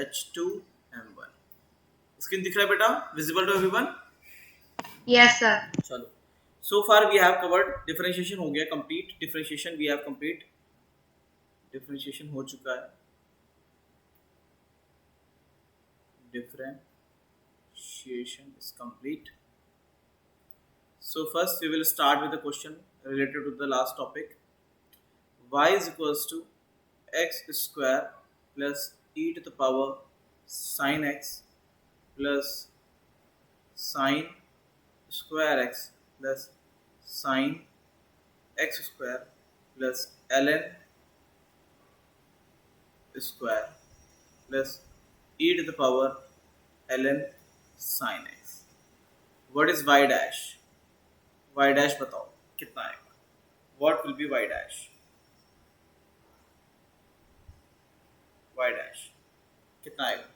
H2M1. Screen दिख रहा है बेटा? Visible to everyone? Yes, sir. चलो, so far we have covered differentiation हो गया complete. Differentiation we have complete. Differentiation हो चुका है. Differentiation is complete. So first we will start with a question related to the last topic. Y is equals to x square plus e to the power sin x plus sin square x plus sin x square plus ln square plus e to the power ln sin x. What is y dash? Y dash बताओ कितना आएगा? What will be y dash? Y dash कितना आएगा?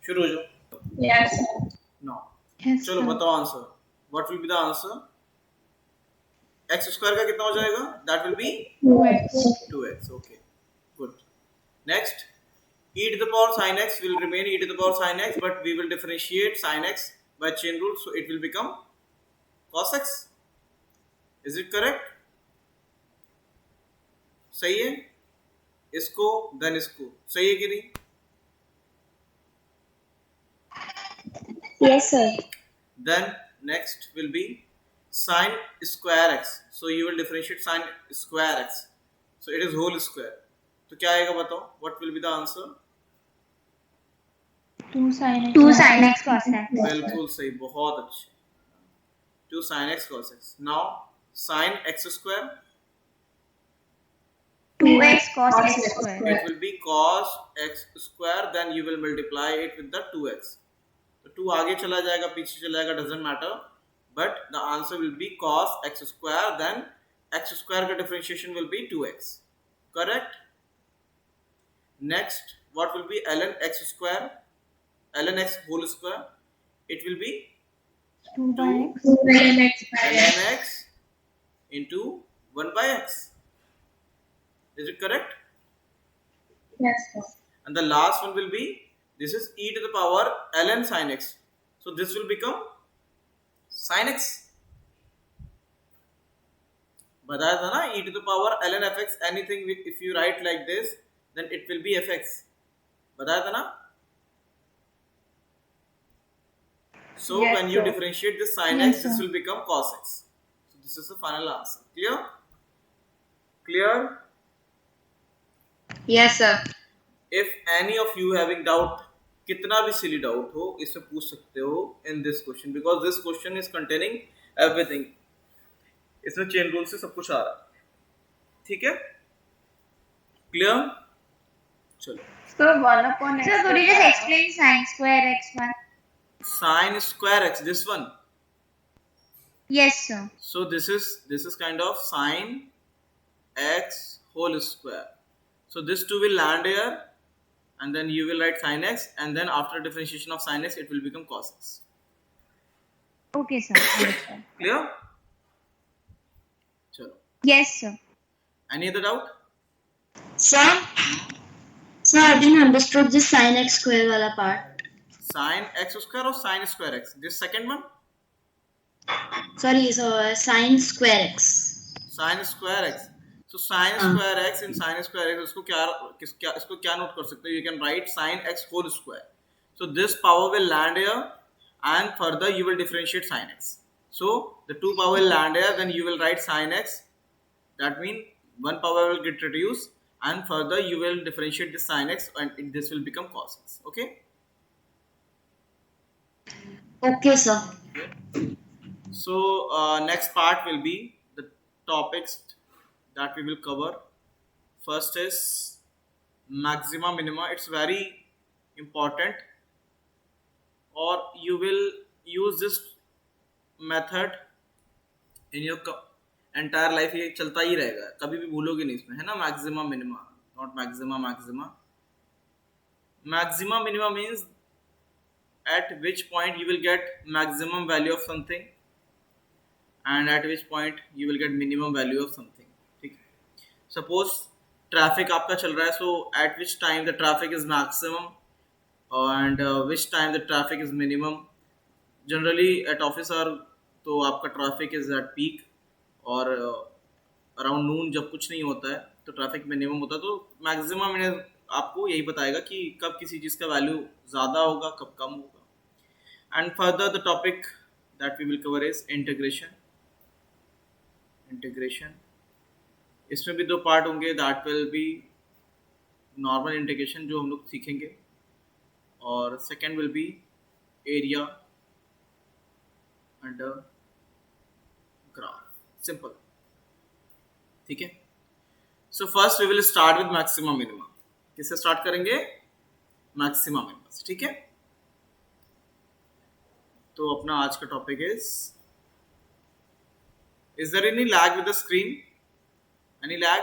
शुरू हो जाओ. Yes. No. Yes, चलो sir. बताओ answer. What will be the answer? X square का कितना हो जाएगा? That will be 2x. 2x. Okay. Good. Next, e to the power sin x will remain e to the power sin x, but we will differentiate sin x by chain rule, so it will become cos x. Is it correct? सही है? इसको then इसको सही है कि नहीं? Yes, sir. Then next will be sin square x. So you will differentiate sin square x. So it is whole square. तो क्या आएगा बताओ? What will be the answer? 2 sin x cos x. बिल्कुल सही, बहुत अच्छे. 2 sin x cos x. Now sin x square. 2x cos x square. It will be cos x square. Then you will multiply it with the 2x. तो 2 आगे चला जाएगा, पीछे चला जाएगा, doesn't matter. But the answer will be cos x square. Then x square का differentiation will be 2x. Correct? Next, what will be ln x square? Ln x whole square. It will be 2 by x. ln x into 1 by x. Is it correct? Yes, sir. And the last one will be, this is e to the power ln sin x. So this will become sin x. बताया था ना, e to the power ln fx, anything if you write like this, then it will be fx. बताया था ना? So Yes, when you sir. differentiate this sin Yes, x, this sir. will become cos x. So this is the final answer. Clear? Clear? Yes, sir. If any of you having doubt, कितना भी silly doubt हो, इससे पूछ सकते हो in this question, because this question is containing everything. इसमें chain rule से सब कुछ आ रहा है. ठीक है? Clear? चलो. So 1 upon x. Sir, could you just explain sin square x one? Sin square x, this one. Yes, sir. So this is kind of sin x whole square. So this 2 will land here, and then you will write sin x, and then after differentiation of sin x, it will become cos x. Okay, sir. Understood. Clear? Chalo. Yes, sir. Any other doubt? Sir, I didn't understood this sin x square wala part. Sin x square or sin square x? This second one? Sorry, so sin square x. Sin square x. So sin square x in sin square x, इसको क्या note कर सकते हो? You can write sin x whole square. So this power will land here, and further you will differentiate sin x. So the 2 power will land here, then you will write sin x. That means 1 power will get reduced, and further you will differentiate this sin x, and this will become cos x. Okay? Okay, sir. So next part will be the topics that we will cover. First is maxima minima. It's very important, or you will use this method in your entire life. ये चलता ही रहेगा, कभी भी भूलोगे नहीं इसमें, है ना? maxima minima, not maxima. Maxima minima means at which point you will get maximum value of something, and at which point you will get minimum value of something. ठीक है? Suppose ट्रैफिक आपका चल रहा है, so at which time the traffic is maximum and which time the traffic is minimum. Generally at office hour तो आपका traffic is at peak, और around noon जब कुछ नहीं होता है तो ट्रैफिक मिनिमम होता है. तो मैक्सिमम आपको यही बताएगा कि कब किसी चीज़ का वैल्यू ज़्यादा होगा, कब कम होगा. And further the topic that we will cover is integration. Integration, इसमें भी दो पार्ट होंगे. That will be normal integration जो हम लोग सीखेंगे, और second will be area under graph. Simple, ठीक है. So first we will start with maximum minimum. किससे स्टार्ट करेंगे? मैक्सिमम मिनिमम से, ठीक है. तो अपना आज का topic is there any lag with the screen? Any lag?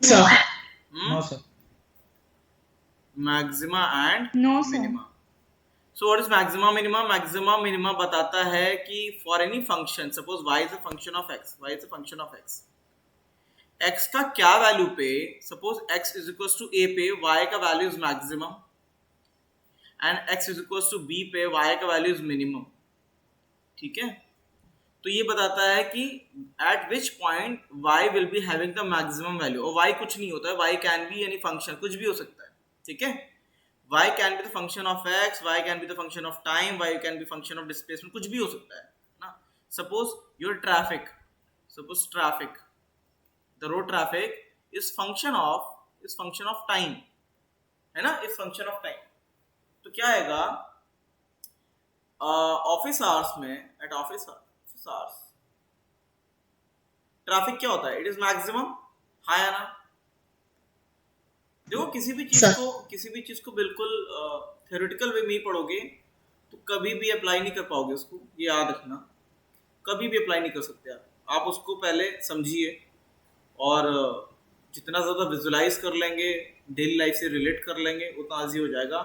Sir. No, sir. Maxima and No, sir. Minima. So what is maxima minima? Maxima minima बताता है कि for any function, suppose y is a function of x, y is a function of x का क्या value पे, suppose x is equal to a पे y का value is maximum, and x is equal to b पे y का value is minimum, ठीक है. तो ये बताता है कि at which point y will be having the maximum value. और y कुछ नहीं होता है, y can be any function, कुछ भी हो सकता है, ठीक है. y can be the function of x, y can be the function of time, y can be function of displacement, कुछ भी हो सकता है ना. Suppose your traffic, suppose traffic, the road traffic is function of time, है ना, is function of time. तो क्या आएगा ऑफिस आवर्स में, एट ऑफिस आवर्स ट्रैफिक क्या होता है? It is maximum. हाँ या ना? देखो किसी भी चीज को बिल्कुल थ्योरेटिकल वे में ही पढ़ोगे तो कभी भी अप्लाई नहीं कर पाओगे उसको, ये याद रखना. कभी भी अप्लाई नहीं कर सकते आप उसको पहले समझिए, और जितना ज़्यादा विजुलाइज कर लेंगे, डेली लाइफ से रिलेट कर लेंगे, उतना ईजी हो जाएगा.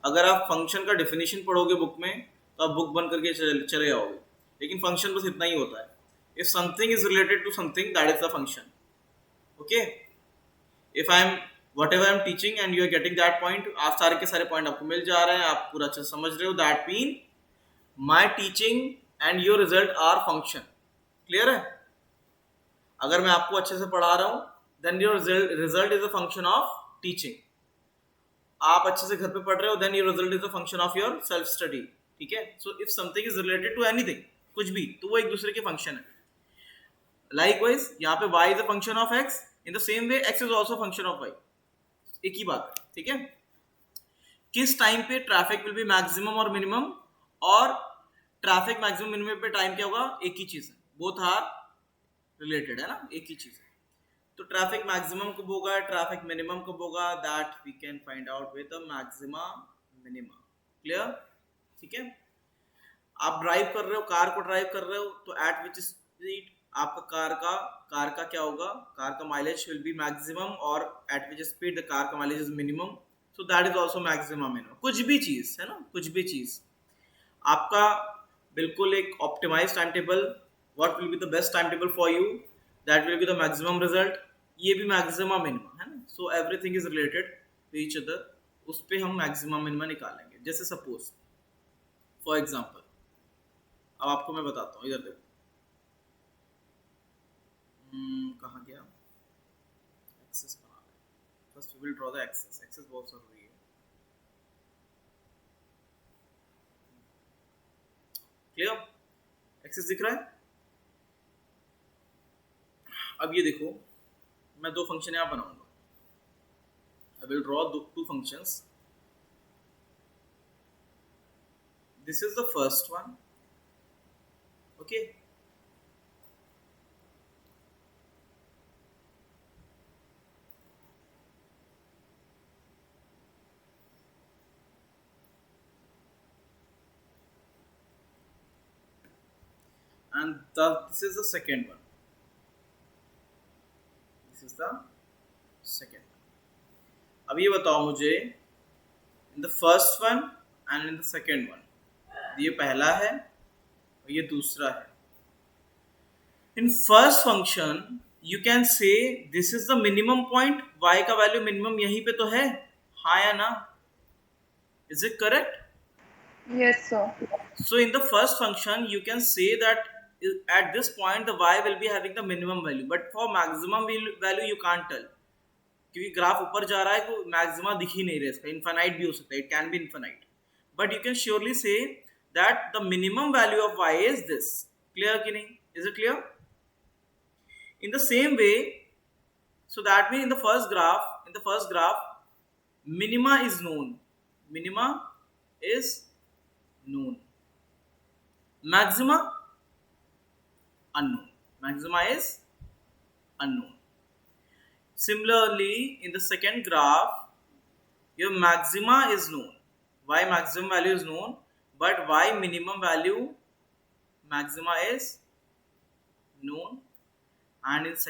अगर आप फंक्शन का डेफिनेशन पढ़ोगे बुक में तो आप बुक बंद करके चले जाओगे, लेकिन फंक्शन बस इतना ही होता है. If something is related to something, that is the function. Okay, if I am whatever I'm teaching and you are getting that point, आप सारे के सारे पॉइंट आपको मिल जा रहे हैं, आप पूरा अच्छे से समझ रहे हो, that mean my teaching and your result are function. Clear है? अगर मैं आपको अच्छे से पढ़ा रहा हूं then your result is a function of teaching. आप अच्छे से घर पे पढ़ रहे हो then your result is a function of your self study, ठीक है. So if something is related to anything, कुछ भी, तो वो एक दूसरे के फंक्शन है. लाइकवाइज यहाँ पे y is a function of x, in the same way x is also function of y. एक ही बात है, ठीक है. किस टाइम पे ट्रैफिक विल बी मैक्सिमम और मिनिमम, और ट्रैफिक मैक्सिमम मिनिमम पे टाइम क्या होगा? एक ही चीज है, बोथ आर रिलेटेड, है ना, एक ही चीज है. तो ट्रैफिक मैक्सिमम कब होगा, ट्रैफिक मिनिमम कब होगा, that we can find out with the maxima minima. Clear? ठीक है. आप ड्राइव कर रहे हो, कार को ड्राइव कर रहे हो, तो एट विच स्पीड आपका कार का क्या होगा? कार का माइलेज विल बी मैक्सिमम, और at which speed the car का mileage is minimum, so that is also maximum minimum. कुछ भी चीज है ना, कुछ भी चीज आपका बिल्कुल एक optimise time table, what will be the best time table for you, that will be the maximum result, ये भी मैक्सिमम मिनिमम है ना. So everything is related to each other, उस पे हम मैक्सिमम मिनिमम निकालेंगे. जैसे सपोज फॉर एग्जांपल, अब आपको मैं बताता हूँ, इधर देखो, कहाँ गया एक्सेस बना रहे. First we will draw the axes बहुत जरूरी है. क्लियर? एक्सेस दिख रहा है. अब ये देखो, मैं दो फंक्शन यहाँ बनाऊंगा. I will draw two functions. This is the first one. Okay, and this is the second one. This is the second one. अब ये बताओ मुझे, in the first one and in the second one, ये पहला है और ये दूसरा है. In first function you can say this is the minimum point, y का वैल्यू मिनिमम यहीं पे तो है, हाँ या ना? Is it correct? Yes, sir. So in the first function you can say that at this point the y will be having the minimum value, but for maximum value you can't tell, क्योंकि graph ऊपर जा रहा है तो maxima दिख ही नहीं रहा, इसका इनफाइनाइट भी हो सकता है, it can B infinite, but you can surely say that the minimum value of y is this. Clear कि नहीं? Is it clear? In the same way, so that means in the first graph, minima is known. Minima is known. Maxima unknown. Maxima is unknown. Similarly, in the second graph, your maxima is known. Y maximum value is known, but y minimum value maxima is known. And in the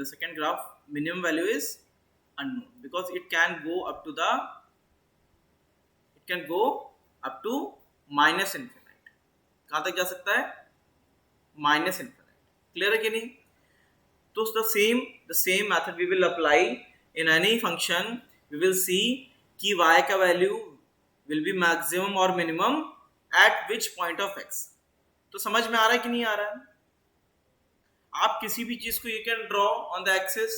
second graph minimum value is unknown, because it can go up to minus infinite. कहाँ तक जा सकता है? Minus infinite. Clear है कि नहीं? तो the same method we will apply in any function. We will see कि y का value will be maximum or minimum at which point of x. तो समझ में आ रहा है कि नहीं आ रहा है? आप किसी भी चीज को you can draw on the axis,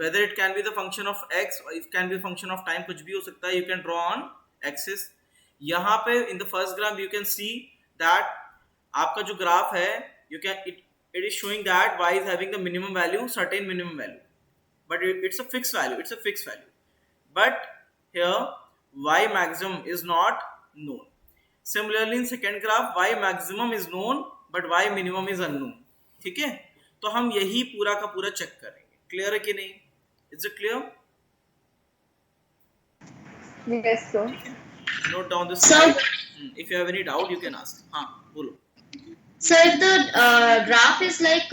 whether it can be the function of x और it can be function of time, कुछ भी हो सकता है, you can draw on axis. यहाँ पे in the first graph you can see that आपका जो ग्राफ है, you can it is showing that y is having the minimum value, certain minimum value, but it's a fix value, but here y maximum is not known. Similarly in second graph y maximum is known but y minimum is unknown. ठीक है, तो हम यही पूरा का पूरा check करेंगे. Clear है कि नहीं? Is it clear? Yes, sir. Note down this. Sir, if you have any doubt you can ask. हाँ बोलो. so if the graph is like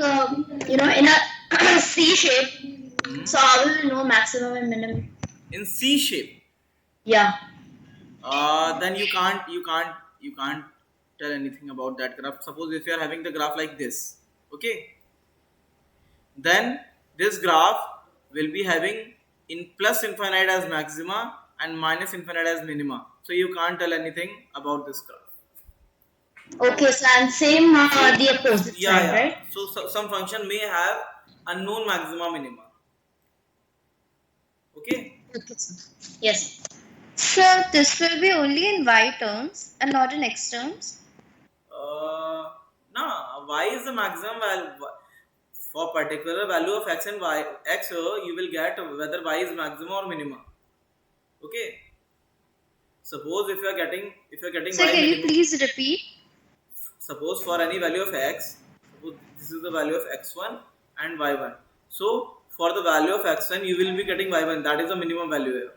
in a C shape, so how will we know maximum and minimum? In C shape, Yeah. then you can't tell anything about that graph. Suppose if you are having the graph like this, okay, then this graph will be having in plus infinite as maxima and minus infinite as minima, so you can't tell anything about this graph. Okay, so and same the opposite side, right? So some function may have unknown maxima minima. Okay. Okay, sir. Yes. Sir, this will be only in y terms and not in x terms. No, y is the maximum value for particular value of x and y. X you will get whether y is maximum or minima. Okay. Suppose if you are getting Sir, y can you minimum, please repeat? suppose for any value of x, suppose this is the value of x1 and y1. So for the value of x1 you will be getting y1, that is the minimum value here.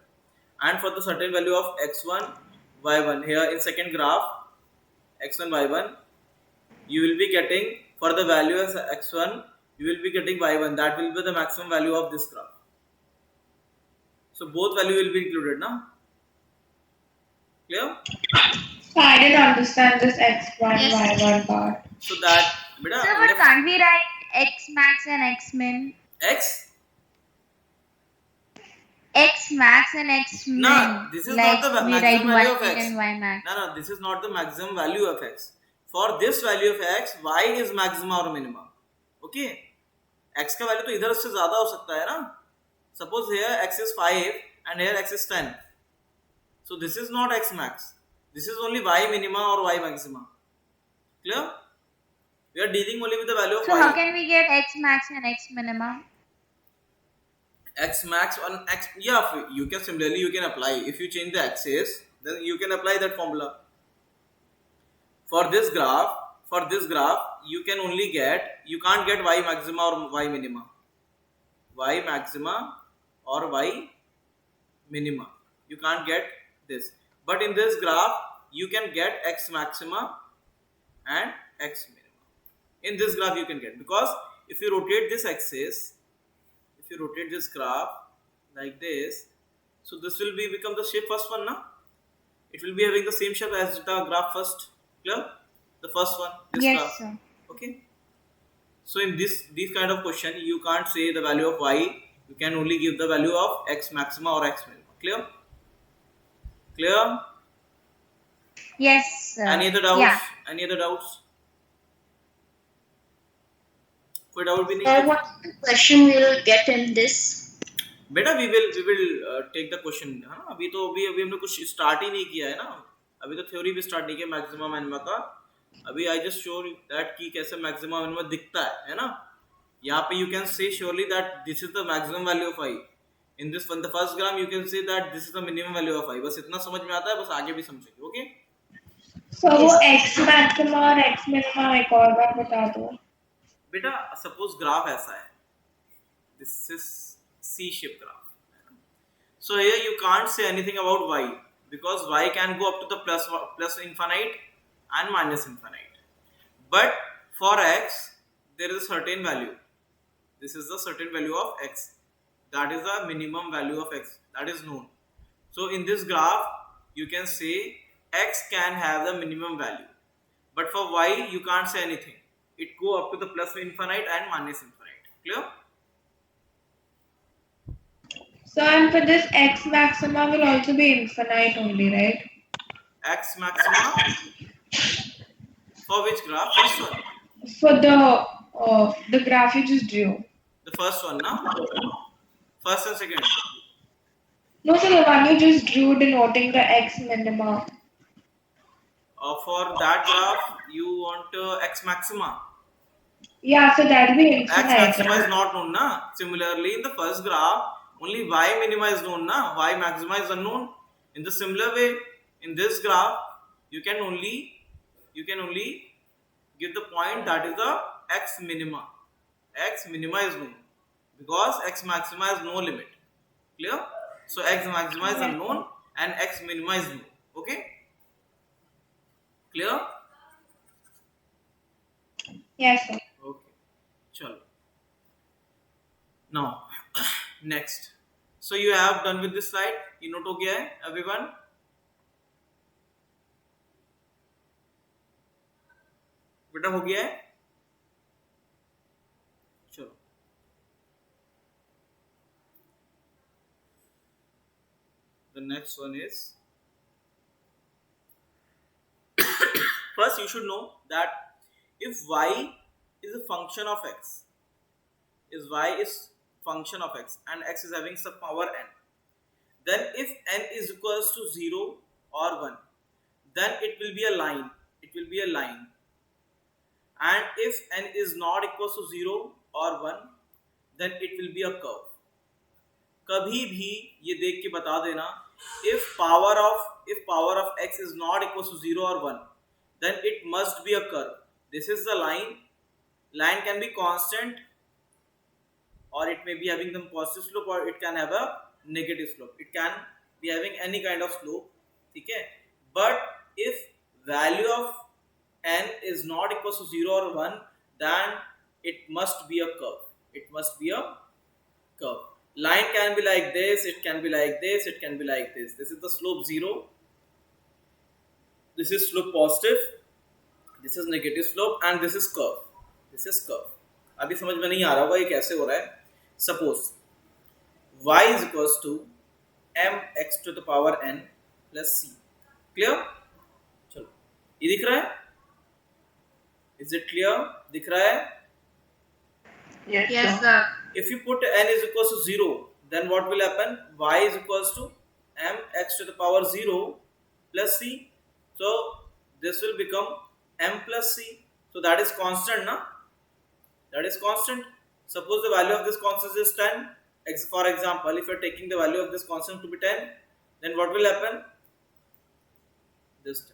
And for the certain value of x1 y1, here in second graph x1 y1, you will be getting for the value of x1 you will be getting y1, that will be the maximum value of this graph. So both value will be included now. Clear? I didn't understand this x1 Yes. y1 part. So that beta, Sir, but can't we write x max and x min? x, X max and x min. no, this is like not the we write maximum y value of min x. and y max. No, this is not the maximum value of x. For this value of x, y is maxima or minima. Okay, x का value तो इधर से ज्यादा हो सकता है ना. Suppose here x is 5 and here x is 10. So this is not x max. This is only y minima or y maxima. Clear? We are dealing only with the value of So y. how can we get x max and x minima? X max on x, yeah, you can similarly you can apply. If you change the axis, then you can apply that formula. For this graph you can only get, you can't get y maxima or y minima. Y maxima or y minima, you can't get this. But in this graph you can get x maxima and x minima. In this graph you can get, because if you rotate this axis, if you rotate this graph like this, so this will be become the shape first one, na? It will be having the same shape as the graph first. Clear? The first one, this Yes, graph. sir. Okay. So in this kind of question, you can't say the value of y. You can only give the value of x maxima or x minima. Clear? Clear? Yes, Any other yeah. doubts? Any other doubts? कोई doubt भी नहीं Or कुछ? what question we'll get in this? बेटा we will take the question है ना. अभी हमने कुछ स्टार्ट ही नहीं किया है ना. अभी तो थ्योरी भी स्टार्ट नहीं किया मैक्सिमा मिनिमा का. अभी आई जस्ट शो दैट कि कैसे मैक्सिमा मिनिमा दिखता है ना. यहाँ पे you can say surely that this is the maximum value of I. In this the first gram you can say that this is the minimum value of I. बस इतना समझ में आता है, बस आगे भी समझेंगे. ओके So वो Yes. x मैक्सिमा और x मिनिमा एक और बार बता दो. बेटा, सपोज ग्राफ ऐसा है. This is C shape graph. So here you can't say anything about y because y can go up to the plus infinite and minus infinite. But for x, there is a certain value. This is the certain value of x. That is the minimum value of x. That is known. So in this graph, you can say x can have the minimum value. But for y, you can't say anything. It go up to the plus infinite and minus infinite. Clear? So and for this x maxima will also be infinite only, right? X maxima for which graph? Which one? For the graph you just drew. The first one, na? First and second. No, so the one you just drew denoting the x minima. For that graph, you want x maxima. Yeah, so that'll be X infinite. maxima is not known, na? Similarly, in the first graph, only y minima is known, na? Y maxima is unknown. In the similar way, in this graph, you can only give the point that is the x minima. X minima is known because x maxima has no limit. Clear? So x maxima is unknown and x minima is known. Okay? Clear? Yes, sir. Okay. Chalo. Now, next. So you have done with this slide. ये note हो गया है everyone? बेटा हो गया है? चलो. The next one is first you should know that if y is a function of x, is y is function of x and x is having some power n, then if n is equals to 0 or 1, then it will be a line. It will be a line. And if n is not equals to 0 or 1, then it will be a curve. कभी भी ये देख के बता देना, if power of x is not equals to 0 or 1, then it must be a curve. This is the line. Line can be constant, or it may be having the positive slope, or it can have a negative slope. It can be having any kind of slope. ठीक है? But if value of n is not equals to 0 or 1, then it must be a curve. It must be a curve. Line can be like this, it can be like this, it can be like this. This is the slope 0. This is slope positive. This is negative slope, and this is curve. This is curve. अभी समझ में नहीं आ रहा होगा ये कैसे हो रहा है. Suppose y is equals to mx to the power n plus c. Clear? चलो, ये दिख रहा है? Is it clear? दिख रहा है? Yes, sir. If you put n is equals to 0, then what will happen? Y is equals to mx to the power 0 plus c. So this will become m plus c. So that is constant, na? That is constant. Suppose the value of this constant is 10. For example, if you are taking the value of this constant to be 10, then what will happen? This 10.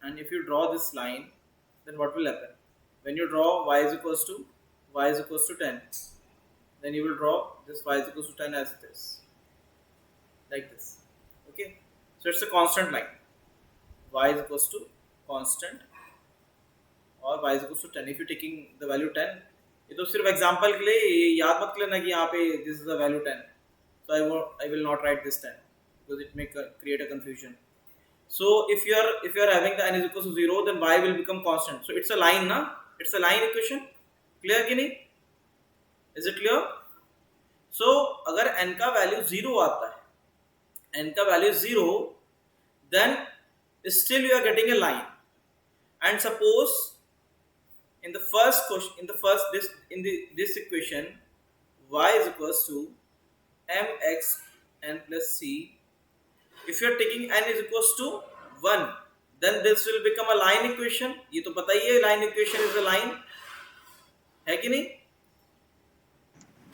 And if you draw this line, then what will happen? When you draw y is equals to 10, then you will draw this y is equals to 10 as this, like this. Okay, so it's a constant line. Y is equals to constant और y is equals to 10. If you taking the value 10, ये तो सिर्फ example के लिए, ये याद मत लेना कि यहाँ पे this is the value 10. So I will not write this 10 because it may create a confusion. So if you are having the n is equals to 0, then y will become constant. So it's a line, na? It's a line equation. Clear कि नहीं? Is it clear? So अगर n का value 0 आता है, n का value 0, then still you are getting a line. And suppose in the first question, this equation, y is equals to mx n plus c. If you are taking n is equals to 1, then this will become a line equation. ये तो पता ही है, line equation is a line, है कि नहीं?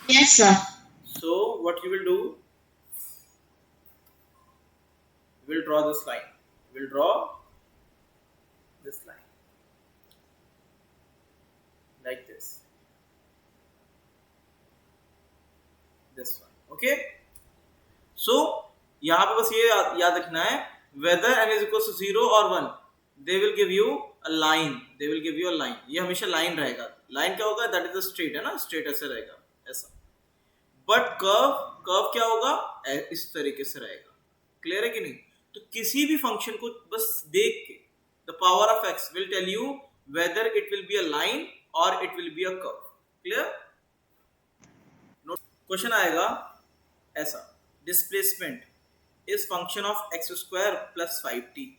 Yes, sir. So what you will do? You will draw this line. You will draw this line like this. This one. Okay. So यहाँ पे बस ये याद रखना है, whether n is equals to 0 or 1, they will give you a line. They will give you a line. ये हमेशा line रहेगा. Line क्या होगा? That is the straight, है ना? Straight ऐसे रहेगा, ऐसा. But curve क्या होगा? इस तरीके से रहेगा. Clear है कि नहीं? तो किसी भी फंक्शन को बस देख के the power of x will tell you whether it will be a line or it will be a curve. Clear? Question आएगा ऐसा, displacement is function of x square plus 5t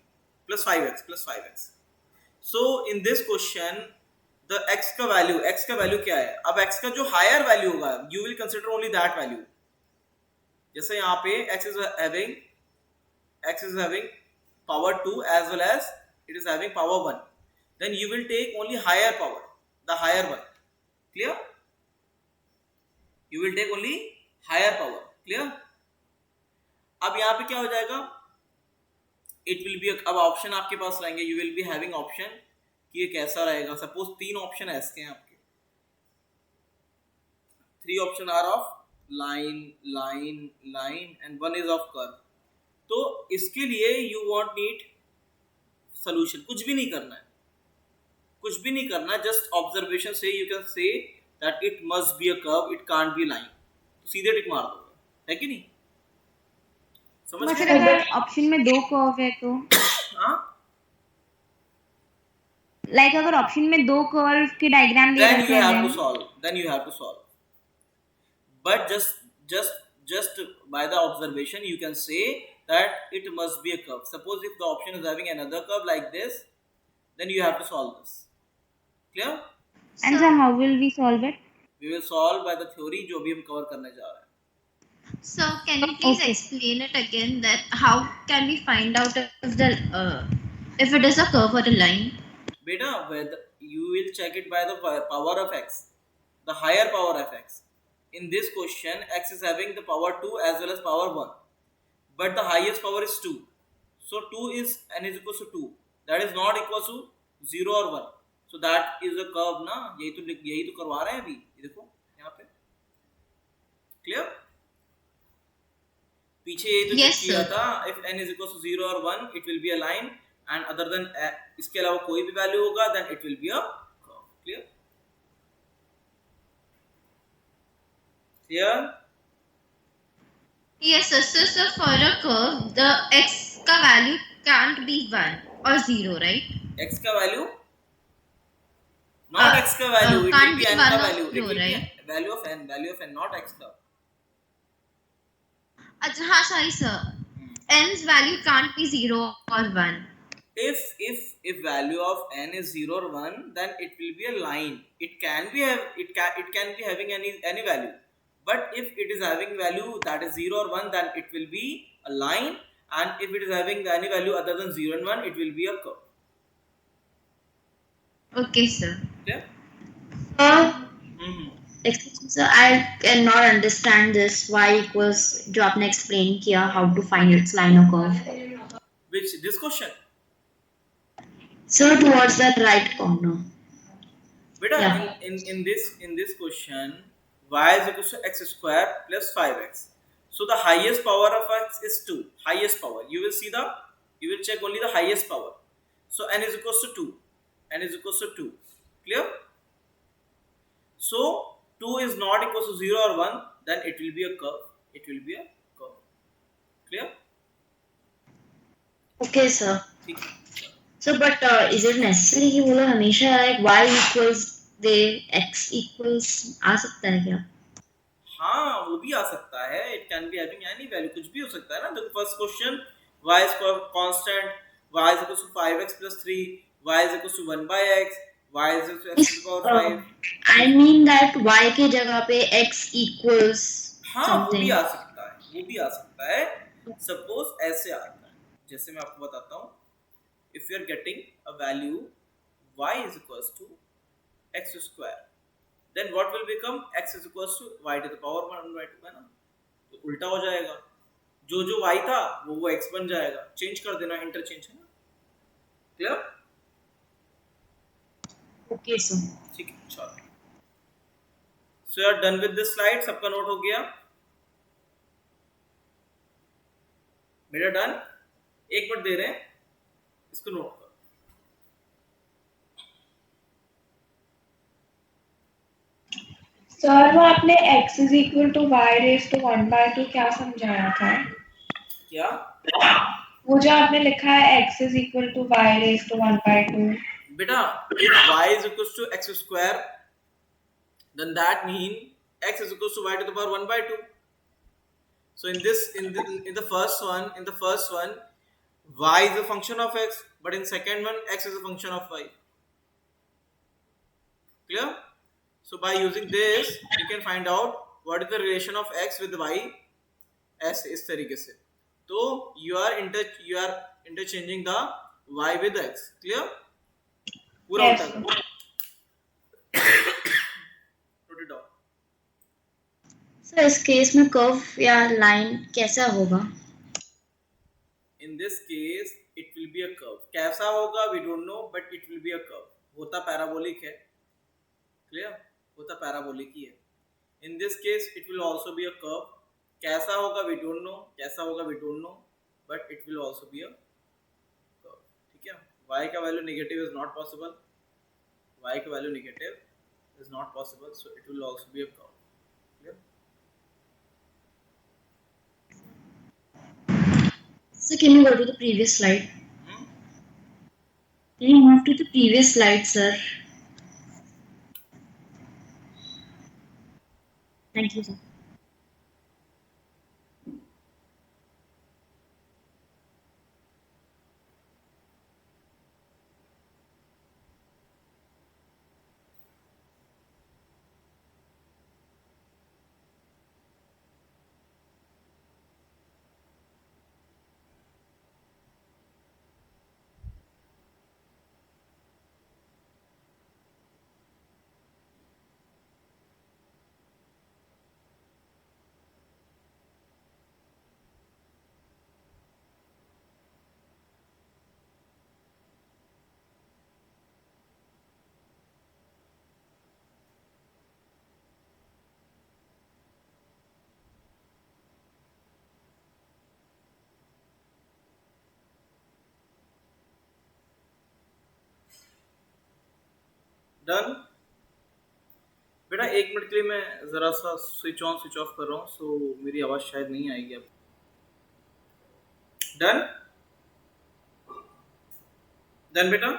plus 5x. So in this question the x का value क्या है? अब x का जो higher value होगा, you will consider only that value. जैसे यहाँ पे x is having power 2 as well as it is having power 1, then you will take only higher power, the higher one. Clear? You will take only higher power. Clear? अब यहाँ पे क्या हो जाएगा? It will be अब option आपके पास रहेंगे. You will be having option कि ये कैसा रहेगा. सपोज 3 ऑप्शन ऐसे हैं आपके. 3 option are of line and 1 is of curve. तो इसके लिए you won't need solution. कुछ भी नहीं करना है, just observation से you can say that it must be a curve, it can't be line. तो सीधे टिक मार दो, है कि नहीं? समझ मतलब गए? अगर ऑप्शन में 2 कर्व है तो हाँ? लाइक अगर ऑप्शन में 2 कर्व के डायग्राम दे Then रखे you have हैं, to solve. But just by the observation you can say that it must be a curve. Suppose if the option is having another curve like this, then you have to solve this. Clear? and so how will we solve it? We will solve by the theory जो भी हम cover करने जा रहे हैं. So can you please explain it again, that how can we find out if it is a curve or a line? Beta, you will check it by the power of x, the higher power of x. In this question, x is having the power 2 as well as power 1, but the highest power is 2. So 2 is n is equals to 2. That is not equals to 0 or 1. So that is a curve ना. यही तो करवा रहे हैं अभी. ये देखो यहाँ पे. Clear? पीछे ये तो Yes, किया sir. था. If n is equals to 0 or 1, it will be a line. And other than इसके अलावा कोई भी वैल्यू होगा, then it will be a curve. Clear? Clear? Yes, so for a curve, the x का value can't be 1 or 0, right? X का value, not x का value, it will can't be be n का 1 or value. It 0, will be right? value of n, not x का. अच्छा हाँ, sorry sir, n's value can't be 0 or 1. If value of n is 0 or 1, then it will be a line. It can be having any value. But if it is having value that is 0 or 1, then it will be a line. And if it is having any value other than 0 and 1, it will be a curve. Okay sir. Yeah? Excuse me, sir, I cannot understand this. Y equals जो आपने explain किया, how to find its line or curve. This question? Sir, towards the right corner. Beta, Yeah. in this question, y is equal to x square plus 5x. So the highest power of x is 2. Highest power. You will check only the highest power. So n is equals to 2. N is equals to 2. Clear? So 2 is not equals to 0 or 1, then it will be a curve. It will be a curve. Clear? Okay, sir. ठीक है, चलो। So, but is it necessary कि वो लोग हमेशा like y equals they x equals आ सकता है क्या? हाँ, वो भी आ सकता है, it can be having any value, कुछ भी हो सकता है ना। देखो first question, y is constant, y is equal to 5x + 3, y is equal to 1 by x, y is equal to x to the power 5। I mean that y के जगह पे x equals हाँ, वो भी something. आ सकता है, वो भी आ सकता है। सपोज ऐसे आता है, जैसे मैं आपको बताता हूँ, if you are getting a value y is equal to x square, then what will become x is equal to y to the power 1/2, है ना। तो उल्टा हो जाएगा, जो जो y था वो x बन जाएगा, चेंज कर देना, इंटरचेंज, है ना। क्लियर? Okay, sir. ठीक है, चलो। So you are done with this slide, सबका नोट हो गया? मेरा डन। 1 मिनट दे रहे हैं, इसको नोट करो। सर वो आपने x is equal to y raised to 1/2 क्या समझाया था? क्या? वो जो आपने लिखा है x is equal to y raised to 1/2. बेटा, if y is equals to x square, then that mean x is equals to y to the power 1/2. So in this, in the first one, y is a function of x, but in second one, x is a function of y. Clear? So by using this, you can find out what is the relation of x with y, ऐसे इस तरीके से। तो you are interchanging the y with x. Clear? पूरा Yes, उल्टा sir. करो। Put it down. So इस case में कर्व या लाइन कैसा होगा? In this case, it will be a curve. कैसा होगा we don't know, but it will be a curve. होता पैराबोलिक है, clear? होता पैराबोलिक ही है। In this case, it will also be a curve. कैसा होगा we don't know, कैसा होगा we don't know, but it will also be a curve. ठीक है? Y का value negative is not possible. Y का value negative is not possible, so it will also be a curve. Clear? So can you go to the previous slide? Hmm? Can you move to the previous slide, sir? Thank you, sir. Done? बेटा 1 minute के लिए मैं जरा सा switch on switch off कर रहा हूँ, सो मेरी आवाज शायद नहीं आएगी अब। डन? डन बेटा?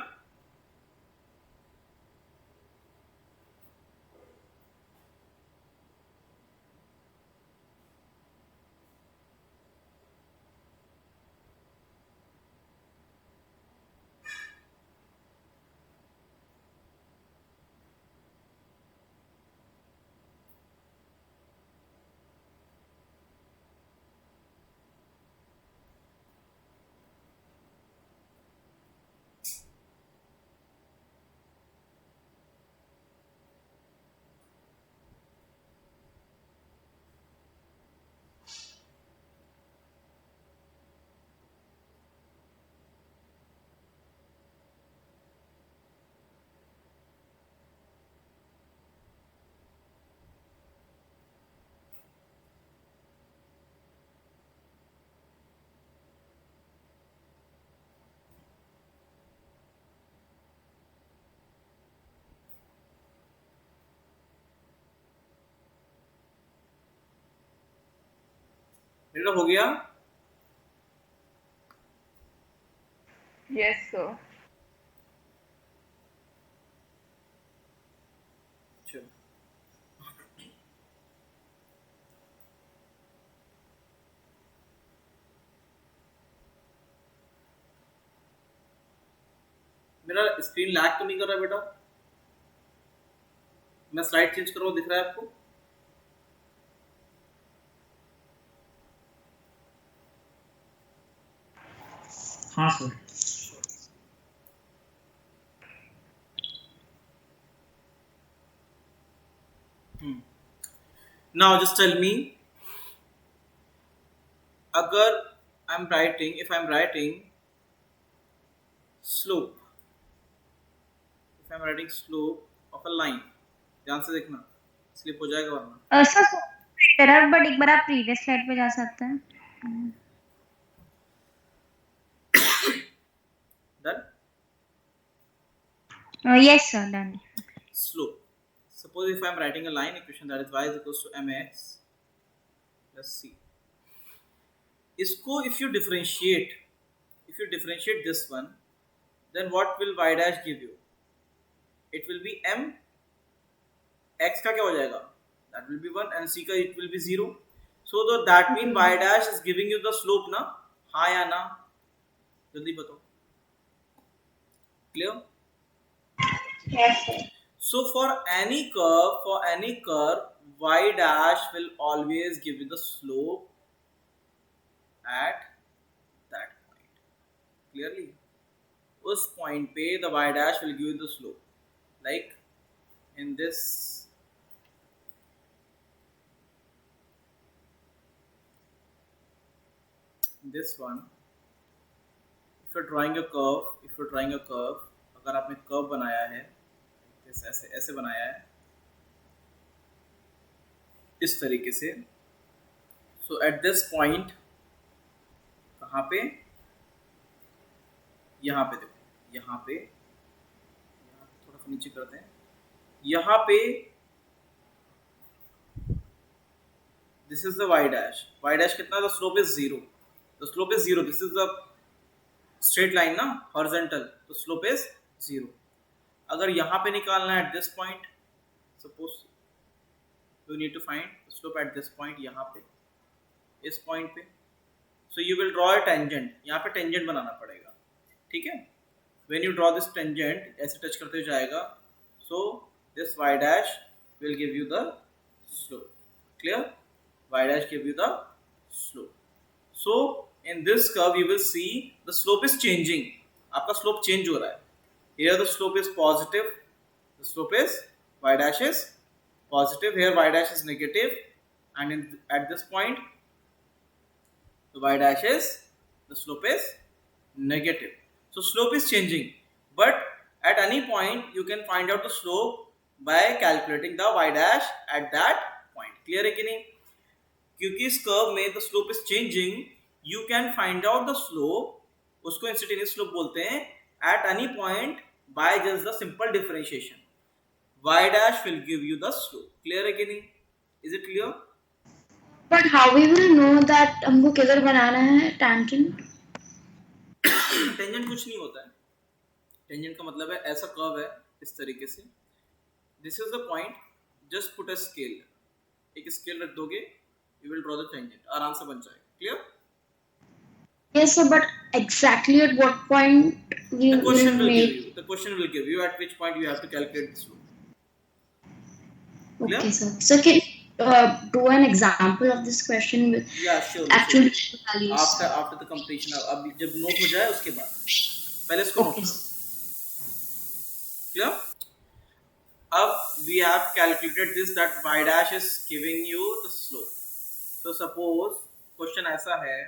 बेटा हो गया? Yes, sir. चलो मेरा स्क्रीन लैग तो नहीं कर रहा बेटा? मैं स्लाइड चेंज कर रहा हूँ, दिख रहा है आपको? हाँ sir. Now just tell me, अगर if I'm writing slope, if I'm writing slope of a line, ध्यान से देखना, स्लिप हो जाएगा वरना। सर बट एक बार आप प्रीवियस स्लाइड पे जा सकते हैं। Done? Yes sir done. Slope. Suppose if I'm writing a line equation that is y is equals to mx plus c. इसको if you differentiate this one, then what will y dash give you? It will be m, x का क्या हो जाएगा? That will be 1 and c का it will be 0. So that means y dash is giving you the slope ना? हाँ या ना? जल्दी बताओ. Clear? Yes, sir. So for any curve, y dash will always give you the slope at that point. Clearly, उस point पे the y dash will give you the slope. Like in this one, if you're drawing a curve, अगर आपने curve बनाया है, ऐसे बनाया है, इस तरीके से, so at this point, कहाँ पे? यहाँ पे देखो, यहाँ पे थोड़ा सा नीचे करते हैं, यहाँ पे this is the y dash कितना? The slope is 0. This is the straight line ना, horizontal, तो slope is 0. अगर यहाँ पे निकालना है at this point, suppose you need to find the slope at this point, यहाँ पे, इस point पे, so you will draw a tangent. यहाँ पे tangent बनाना पड़ेगा, ठीक है? When you draw this tangent, ऐसे touch करते हुए जाएगा, so this y dash will give you the slope. Clear? Y dash give you the slope. So in this curve you will see the slope is changing. आपका slope change हो रहा है. Here the slope is positive. The slope is y dash is positive. Here y dash is negative, and at this point the y dash is the slope is negative. So slope is changing, but at any point you can find out the slope by calculating the y dash at that point. Clear है कि नहीं? क्योंकि इस curve में the slope is changing, you can find out the slope, उसको instantaneous slope बोलते हैं, at any point by just the simple differentiation. Y dash will give you the slope. Clear है कि नहीं? Is it clear? But how we will know that हमको किधर बनाना है tangent? Tangent कुछ नहीं होता है. टेंजेंट का मतलब है ऐसा कर्व है इस तरीके से. This is the point. Just put a scale. एक स्केल रख दोगे, you will draw the tangent. आराम से बन जाएगा. Clear? Yes, sir, but exactly at what point we The question will will give make. you. The question will give you at which point you have to calculate the slope. Clear? Okay, sir. So can you do an example of this question with Yeah, sure. actual Sure. values? After the completion, अब जब note हो जाए उसके बाद, पहले इसको note Okay. करो. Clear? अब we have calculated this that y dash is giving you the slope. So suppose question ऐसा है,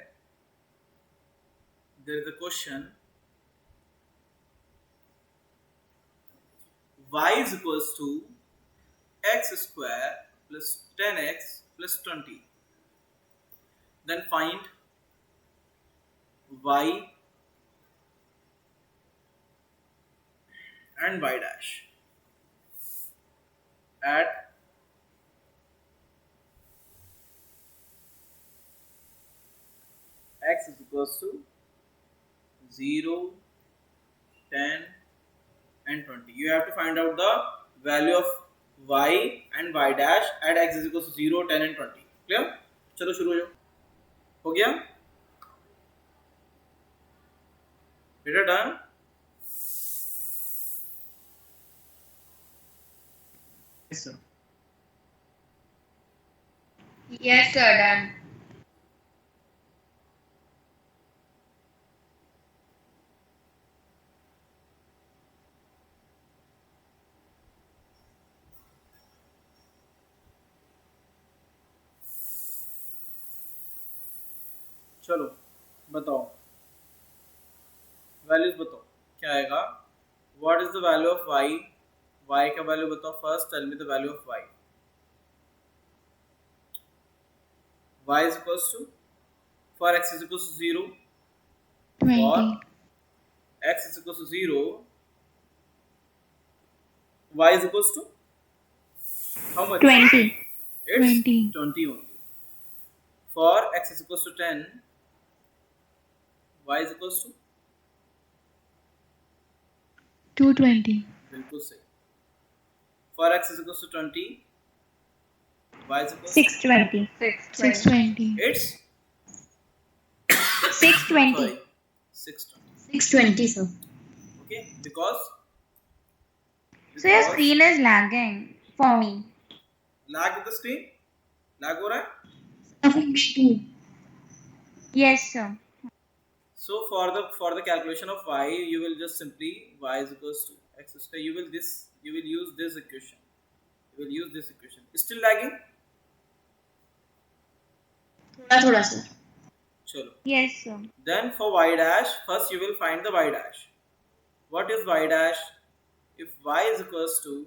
there is a question, y is equals to x square plus 10x plus 20. Then find y and y dash at x is equals to 0, 10 and 20. You have to find out the value of y and y dash at x is equals to 0, 10 and 20. Clear? चलो शुरू हो जाओ. हो गया? बेटा done? Yes, sir. Yes, sir, done. चलो बताओ values बताओ क्या आएगा. What is the value of y? y का वैल्यू बताओ. First tell me the value of y. y is equals to, for x is equals to 0, 20. for x is equals to 0, y is equals to how much? 20. It's 20. 20 only. For x is equals to 10, y is equals to 220. बिल्कुल सही. For x is equals to 20, y is equals 620. 620. to it's 620. sorry 620. 620, sir. Okay, because So your screen is lagging for me. lag with the screen. Lag हो रहा है. Yes, sir. So for the calculation of y, you will just simply y is equals to x square. You will use this equation. You will use this equation. Still lagging? थोड़ा sir. चलो. Yes, sir. Then for y dash, first you will find the y dash. What is y dash? If y is equals to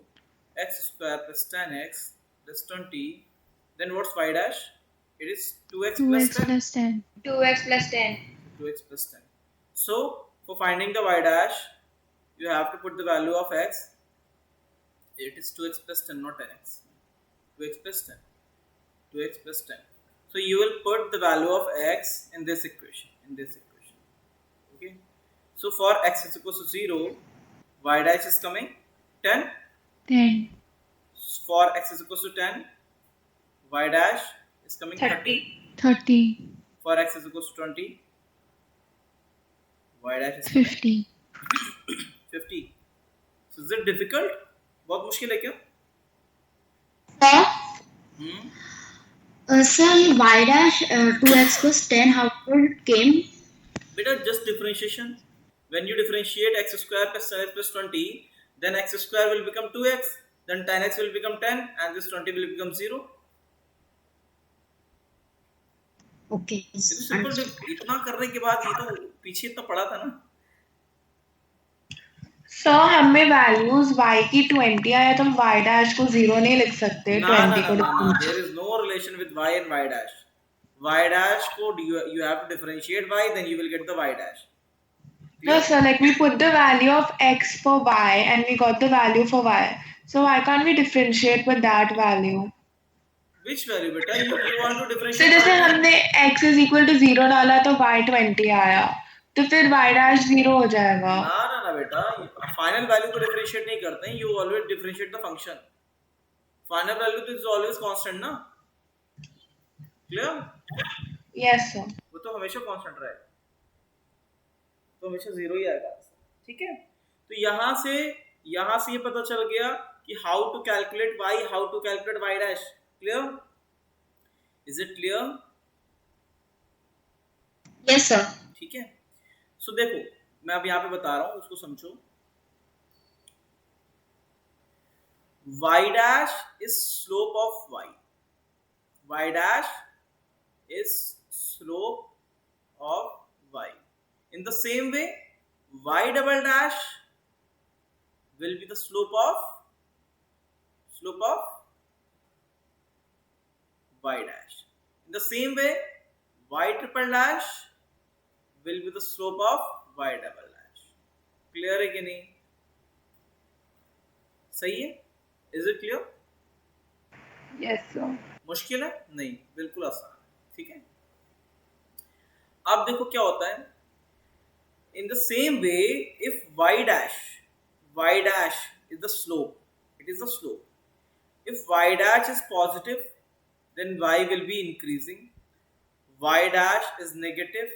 x square plus 10x plus 20, then what's y dash? It is 2x plus 2x 10. plus 10. 2x plus 10. 2x plus 10. So for finding the y dash, you have to put the value of x. It is 2x plus 10, not 10x. 2x plus 10. 2x plus 10. So you will put the value of x in this equation. Okay. So for x is equals to 0, y dash is coming 10. 10. For x is equals to 10, y dash is coming 30. 30. For x is equals to 20, y dash is coming 50. 50. So is it difficult? बहुत मुश्किल है क्या? Sir, sir, y dash 2x plus 10, how it came? Beta, just differentiation. When you differentiate x square plus 10x plus 20, then x square will become 2x, then 10x will become 10, and this 20 will become 0. Okay. ये तो simple. इतना करने के बाद ये तो पीछे इतना पड़ा था ना. सर हमें वैल्यूज y की 20 आया तो हम y डैश को 0 नहीं लिख सकते. No, 20 को there is no relation with y and y dash. Y dash को you have to differentiate y, then you will get the y dash. No, sir, like we put the value of x for y and we got the value for y. So why can't we differentiate with that value? Which value, beta? You want to So differentiate? जैसे हमने x is equal to 0 डाला तो y 20 आया तो फिर y dash 0 हो जाएगा. ना बेटा, फाइनल वैल्यू को डिफरेंशिएट नहीं करते हैं. You always differentiate the function. Final value तो इज ऑलवेज कांस्टेंट ना. क्लियर? Yes, sir. वो तो हमेशा कांस्टेंट रहेगा, तो हमेशा 0 ही आएगा. ठीक है. तो यहाँ से ये पता चल गया कि how to calculate y, how to calculate y dash. Clear? Is it clear? Yes, sir. ठीक है. सो देखो मैं अब यहाँ पे बता रहा हूँ, उसको समझो. y dash is slope of y. Y dash is slope of y. In the same way, y double dash will be the slope of y dash. In the same way, y triple dash will be the slope of y double dash. Clear है कि नहीं? सही है? Is it clear? Yes, sir. मुश्किल है? नहीं, बिल्कुल आसान है. ठीक है. अब देखो क्या होता है. in the same way, if y dash is the slope, it is the slope. If y dash is positive, then y will be increasing. Y dash is negative,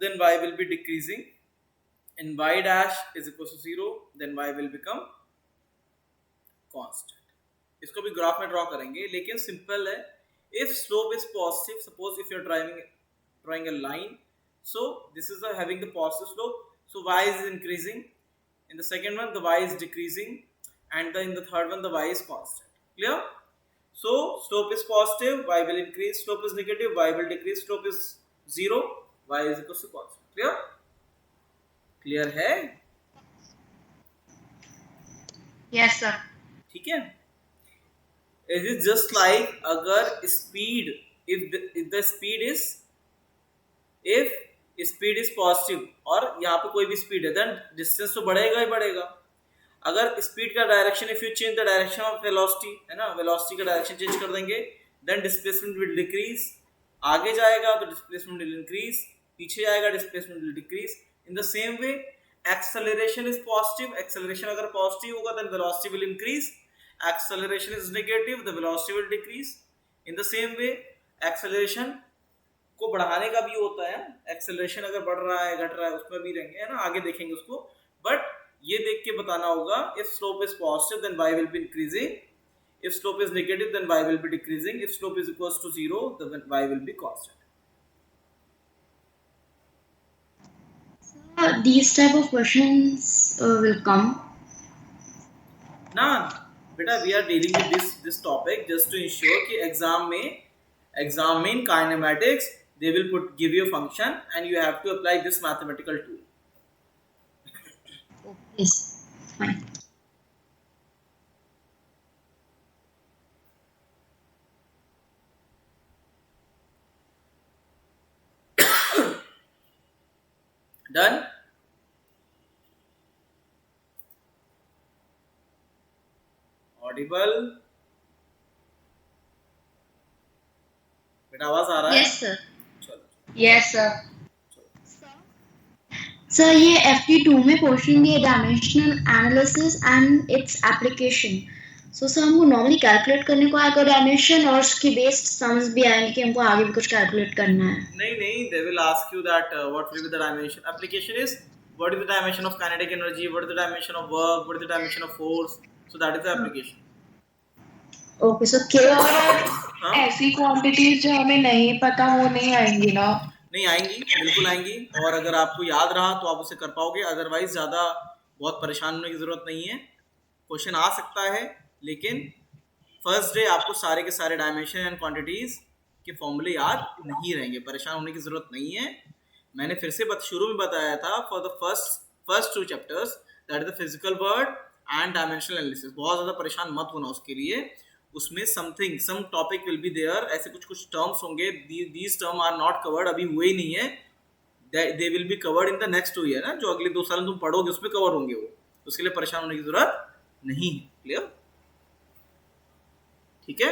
then y will be decreasing. And y dash is equal to 0, then y will become constant. इसको भी graph में draw करेंगे, लेकिन simple है. If slope is positive, suppose if you are drawing a line, so this is having the positive slope, so y is increasing. In the second one the y is decreasing, and in the third one the y is constant. Clear? So slope is positive, y will increase. Slope is negative, y will decrease. Slope is 0, y is equal to constant. Clear? Clear है? Yes, sir. ठीक है. It is just like अगर speed, if the speed is, if speed is positive और यहाँ पे कोई भी speed है, then distance तो बढ़ेगा ही बढ़ेगा. अगर speed का direction, if you change the direction of velocity, है ना, velocity का direction change कर देंगे, then displacement will decrease. आगे जाएगा तो displacement will increase, पीछे जाएगा displacement will decrease. In the same way, acceleration is positive. Acceleration अगर positive होगा, then velocity will increase. Acceleration is negative, the velocity will decrease. In the same way, acceleration को बढ़ाने का भी होता है. Acceleration अगर बढ़ रहा है, घट रहा है, उसमें भी रहेंगे, है ना, आगे देखेंगे उसको. But ये देख के बताना होगा, if slope is positive, then y will be increasing. If slope is negative, then y will be decreasing. If slope is equals to 0, then y will be constant. These type of questions will come. ना बेटा, we are dealing with this topic just to ensure कि exam में in kinematics they will give you a function and you have to apply this mathematical tool. Yes, fine. Done? Audible? बेटा आवाज आ रहा है? Yes, sir. चलो. Yes, sir. Sir ये FT2 में question दिए dimensional analysis and its application. So sir हमको normally calculate करने को आएगा डायमेंशन, और उसके बेस्ड सम्स भी आएंगे कि हमको आगे भी कुछ कैलकुलेट करना है. नहीं, they will ask you that what will be the dimension. Application is what is the dimension of kinetic energy, what is the dimension of work, what is the dimension of force. So that is the application. Okay, so क्या हाँ? ऐसी quantities जो हमें नहीं पता वो नहीं आएंगी ना? नहीं आएंगी, बिल्कुल आएंगी. और अगर आपको याद रहा तो आप उसे कर पाओगे, अदरवाइज ज़्यादा बहुत परेशान होने की ज़रूरत नहीं है. क्वेश्चन आ सकता है, लेकिन फर्स्ट डे आपको सारे के सारे डायमेंशन एंड क्वांटिटीज़ के फॉर्मूले याद नहीं रहेंगे. परेशान होने की ज़रूरत नहीं है. मैंने फिर से शुरू में बताया था, for the first 2 chapters, that is the physical world and dimensional analysis. बहुत ज़्यादा परेशान मत होना उसके लिए. उसमें some topic will be there, ऐसे कुछ टर्म्स होंगे. These term are not covered, अभी हुए ही नहीं है. They will be covered in the next 2 year ना, जो अगले 2 साल में तुम पढ़ोगे उसमें कवर होंगे वो. उसके लिए परेशान होने की जरूरत नहीं है. क्लियर? ठीक है.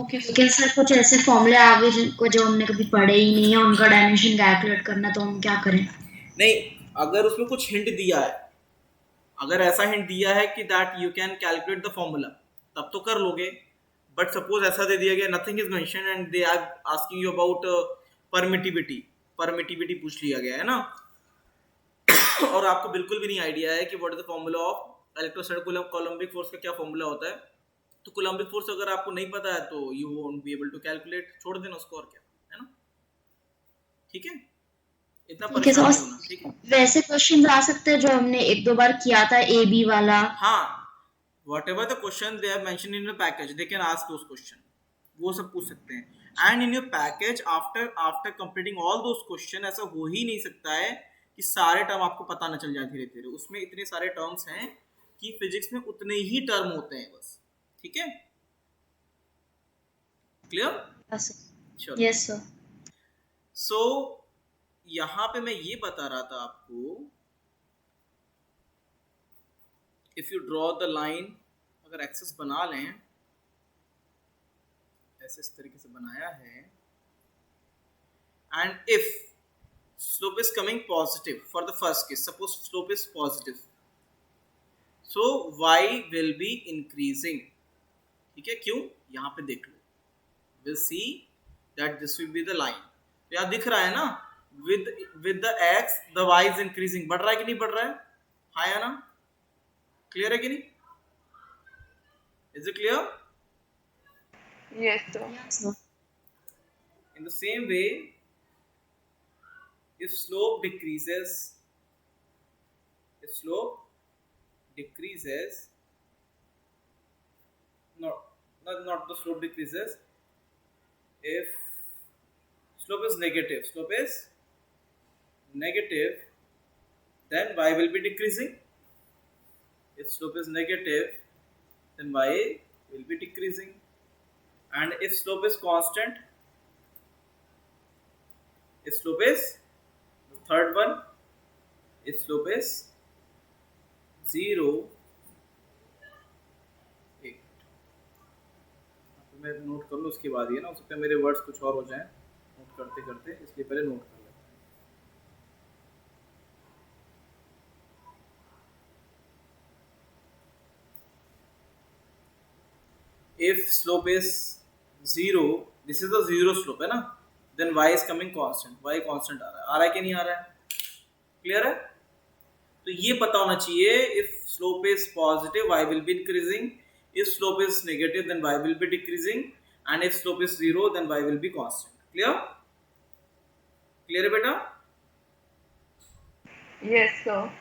ओके लेकिन सर कुछ ऐसे फॉर्मूले आगे जिनको जो हमने कभी पढ़े ही नहीं है, उनका डायमेंशन कैलकुलेट करना, तो हम क्या करें? नहीं, अगर उसमें कुछ हिंट दिया है, अगर ऐसा हिंट दिया है कि that you can calculate the formula, तब तो कर लोगे. बट सपोज ऐसा दे दिया गया, nothing is mention and they are asking you about permittivity पूछ लिया गया है ना, और आपको बिल्कुल भी नहीं आइडिया है कि what is the formula of electrostatic coulombic force का क्या फॉर्मूला होता है. तो कोलम्बिक फोर्स अगर आपको नहीं पता है तो you won't be able to calculate. छोड़ देना उसको, और क्या है ना. ठीक है, इतना ठीक है परेशान सर. नहीं होना. ठीक है. वैसे क्वेश्चन आ सकते हैं जो हमने 1-2 बार किया था, AB वाला. हाँ, whatever the question they have mentioned in your package, they can ask those question. वो सब पूछ सकते हैं. And in your package, after completing all those question, ऐसा हो ही नहीं सकता है कि सारे टर्म आपको पता न चल जाए धीरे धीरे. उसमें इतने सारे टर्म्स हैं कि फिजिक्स में उतने ही टर्म होते हैं बस. ठीक है? क्लियर? Yes sir. सो यहाँ पे मैं ये बता रहा था आपको, if you draw the line, अगर एक्सेस बना लें, ऐसे इस तरीके से बनाया है, and if slope is coming positive for the first case. Suppose slope is positive, so y will be increasing. ठीक है, क्यों? यहाँ पे देख लो, we'll see that this will be the line. तो यहाँ दिख रहा है ना, with the x the y is increasing. बढ़ रहा है कि नहीं बढ़ रहा है? हाँ या ना? क्लियर है कि नहीं? Is it clear? Yes, sir. So, In the same way, if slope decreases, not the slope decreases, if slope is negative, then y will be decreasing. If slope is negative, then y will be decreasing. And if slope is constant, if slope is the third one, if slope is 0, एक मैं note कर लूँ, उसके बाद ये ना हो सकता है मेरे वर्ड्स कुछ और हो जाएं नोट करते करते, इसलिए पहले नोट कर लेते हैं. If slope is 0, this is the 0 slope है ना, then y is coming constant. Y constant आ रहा है कि नहीं आ रहा है? क्लियर है? तो ये पता होना चाहिए, if slope is positive y will be increasing, if slope is negative then y will be decreasing, and if slope is 0 then y will be constant. Clear? Clear है बेटा? Yes, sir.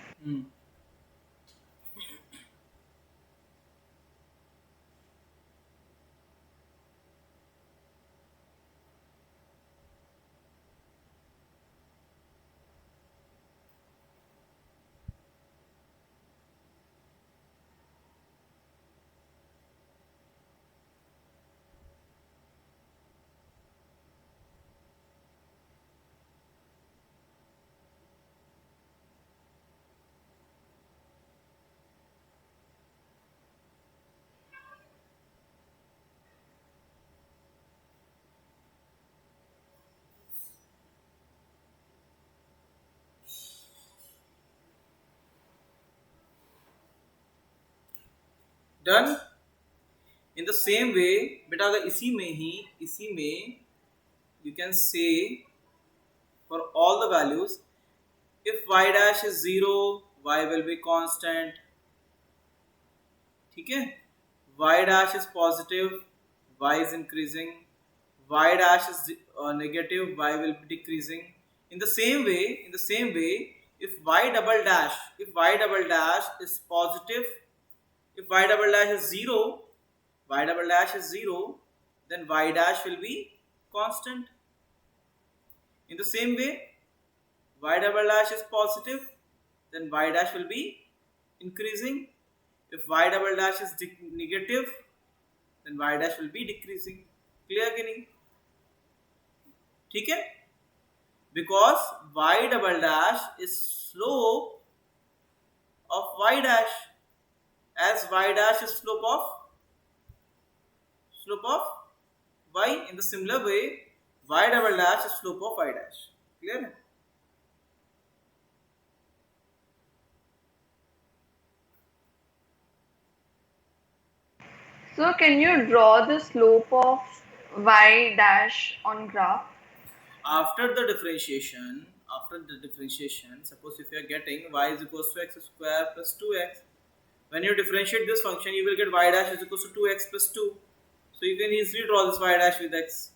Done? In the same way, बेटा अगर इसी में you can say for all the values, if y dash is 0, y will be constant. ठीक है? Y dash is positive, y is increasing. Y dash is negative, y will be decreasing. In the same way, if y double dash is positive, if y double dash is 0, then y dash will be constant. In the same way, y double dash is positive, then y dash will be increasing. If y double dash is negative, then y dash will be decreasing. Clear कि नहीं? ठीक है? Because y double dash is slope of y dash, as y dash is slope of y. In the similar way, y double dash is slope of y dash. Clear है? So can you draw the slope of y dash on graph? After the differentiation, suppose if you are getting y is equals to x square plus 2x, when you differentiate this function, you will get y dash is equals to 2x plus 2. So you can easily draw this y dash with x.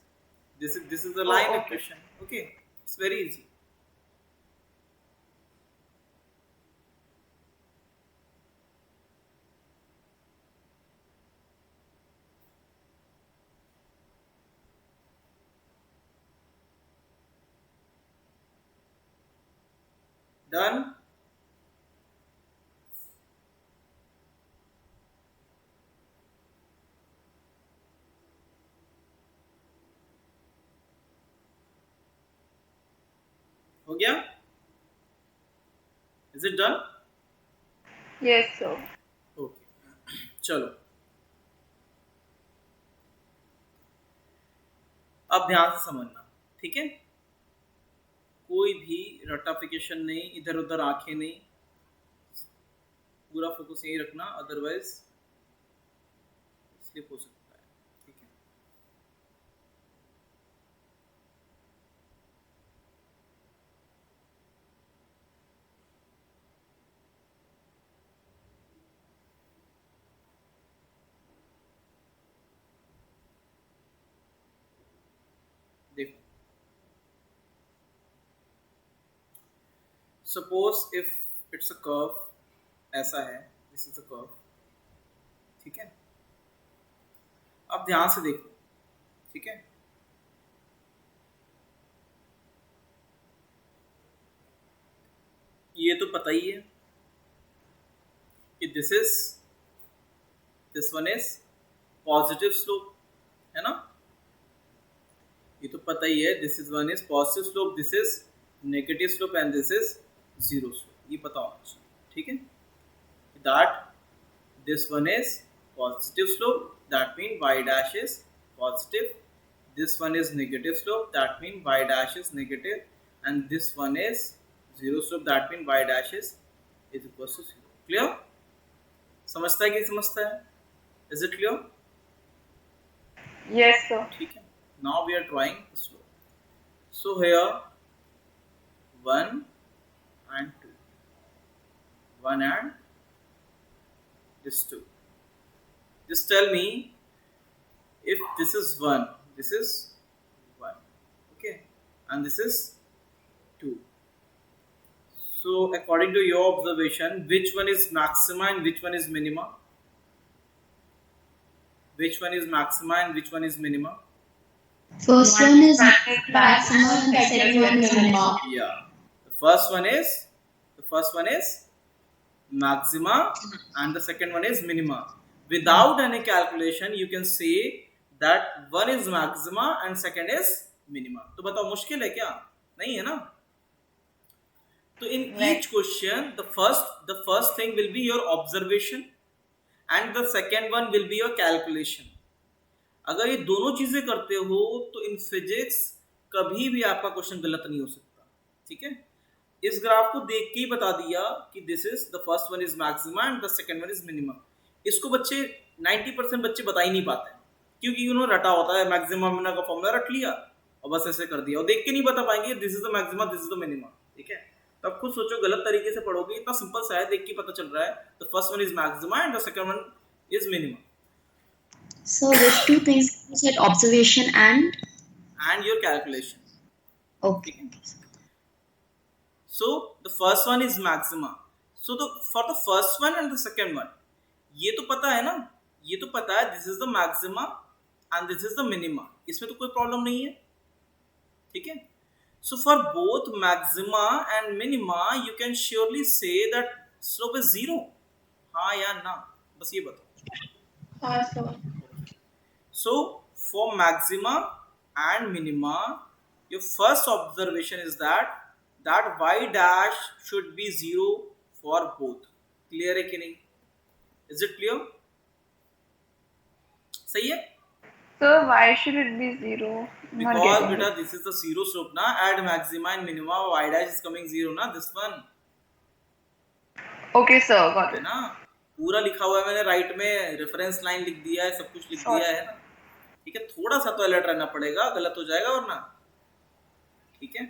This is the line okay. equation. Okay, it's very easy. Done? हो गया? Is it done? Yes, sir. Okay. चलो अब ध्यान से समझना, ठीक है? कोई भी रटाफिकेशन नहीं, इधर उधर आंखें नहीं, पूरा फोकस यही रखना, अदरवाइज स्लिप हो सकता है। ठीक है, देखो, suppose if it's a curve, ऐसा है, दिस इज अ कर्व। ठीक है, अब ध्यान से देखो। ठीक है, ये तो पता ही है कि this one is positive slope, है ना, ये तो पता ही है, this is one is positive slope, this is negative slope and this is zero slope, ये पता होना चाहिए। ठीक है, that this one is positive slope, that means y dash is positive, this one is negative slope, that means y dash is negative, and this one is zero slope, that means y dash is equal to zero. Clear? समझता है कि समझता है? Is it clear? Yes, sir. ठीक है, now we are drawing the slope. So here 1 and 2, 1 and this 2. Just tell me if this is 1, this is 1, okay, and this is 2. So according to your observation, which one is maxima and which one is minima? Which one is maxima and which one is minima? First one is maximum and the second one is minimum. Yeah, the first one is maxima and the second one is minima. Without any calculation you can say that one is maxima and second is minima. तो बताओ मुश्किल है क्या? नहीं है ना? तो in each question the first thing will be your observation and the second one will be your calculation. अगर ये दोनों चीजें करते हो तो इन फिजिक्स कभी भी आपका क्वेश्चन गलत नहीं हो सकता। ठीक है, इस ग्राफ को देख के ही बता दिया कि this is the first one is maxima and the second one is minima. इसको बच्चे 90% बच्चे बता ही नहीं पाते क्योंकि उन्होंने रटा होता है, मैक्सिमा मिनिमा का फॉर्मूला रट लिया और बस ऐसे कर दिया और देख के नहीं बता पाएंगे this is the maxima, this is the minima. ठीक है, तो आप खुद सोचो, गलत तरीके से पढ़ोगे, इतना सिंपल सा है, देख के पता चल रहा है the first one is maxima and the second one is minima. So which two things you said? Observation and your calculation. okay. So the first one is maxima. So for the first one and the second one, ये तो पता है ना, ये तो पता है this is the maxima and this is the minima, इसमें तो कोई प्रॉब्लम नहीं है। ठीक है, so for both maxima and minima you can surely say that slope is zero, हाँ या ना, बस ये बताओ। हाँ sir. So for maxima and minima, your first observation is that y dash should be zero for both. Clear है कि नहीं? Is it clear? सही है? So why should it be zero? Not Because getting beta it. this is the zero slope na, at maxima and minima y dash is coming zero na, this one Okay sir, got है it. ना, पूरा लिखा हुआ है मैंने, right में reference line लिख दिया है, सब कुछ लिख दिया है ना। ठीक है, थोड़ा सा तो अलर्ट रहना पड़ेगा, गलत हो जाएगा वरना। ठीक है,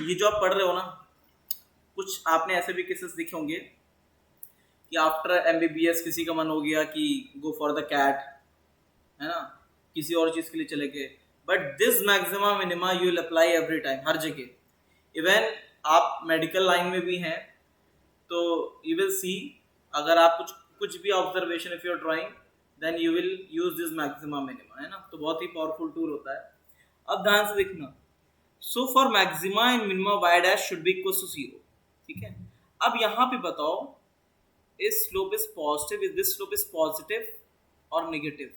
ये जो आप पढ़ रहे हो ना, कुछ आपने ऐसे भी केसेस देखे होंगे कि आफ्टर MBBS किसी का मन हो गया कि गो फॉर द कैट, है ना, किसी और चीज के लिए चले गए, but this maxima minima you will apply every time, हर जगह। इवन आप मेडिकल लाइन में भी हैं तो यू विल सी, अगर आप कुछ भी observation if you are drawing then you will use this maxima minima, है ना, तो बहुत ही पावरफुल टूल होता है। अब ध्यान से देखना, so for maxima and minima y dash should be equal to 0। ठीक है, अब यहाँ पे बताओ, इस slope is positive, is this slope is positive और negative?